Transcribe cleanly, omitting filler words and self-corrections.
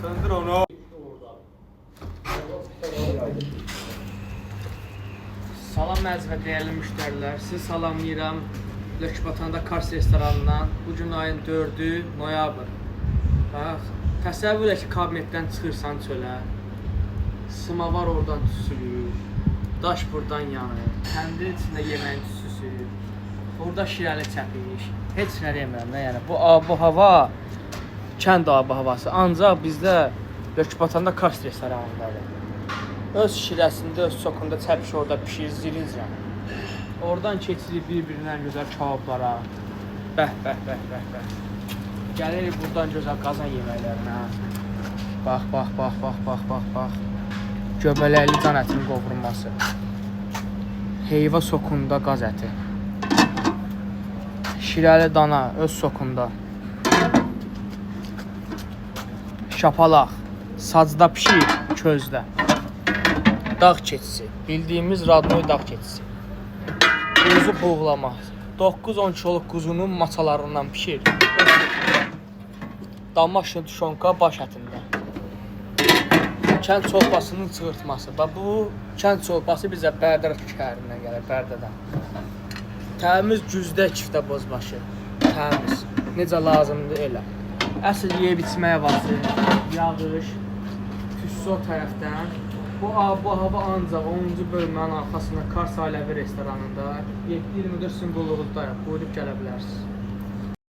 Söndür onu. Salam əziz və dəyərli müştərilər. Sizi salamlayıram Lökbatanda Kars restoranından. Bugün ayın 4-ü noyabr. Bax, təsəvvür et ki, kabinetdən çıxırsan çölə. Smavar oradan tüsülür. Daş buradan yanır. Təndir içində yeməyin tüsüsü. Burada şirəli çəpiş. Heç nə demirəm də, yəni bu hava kənd havası. Ancaq bizdə Lökbatanda Kars restoranındadır. Öz şirəsində, öz sokunda çəpiş orada pişir, zirinca. Oradan keçirik bir-birindən gözəl kebablara. Bəh. Gəlirik buradan gözəl qazan yeməklərinə. Bax. Göbələkli can ətinin qovurması. Heyva sokunda qaz əti. Şirəli dana öz sokunda. Şapalaq, sacda pişir, közdə. Dağ keçisi, bildiyimiz radnoy dağ keçisi. Quzu buğlama, 9-10 kiloluq quzunun maçalarından pişir. Damaşın tuşonka baş ətində. Kənd çolpasının çığırtması. Bu kənd çolpası bizə Bərdər şəhərindən gəlir, Bərdədən. Təmiz güzdə kiftə bozbaşı. Təmiz. Necə lazımdır elə. Əsl yeyib içməyə vası. Yağış. Tüssü o tərəfdən. Bu hava ancaq 10-cu bölmənin arxasında Kars Ailəvi restoranında 7-24 simvolluqdayıq. Buyurub gələ bilərsiniz.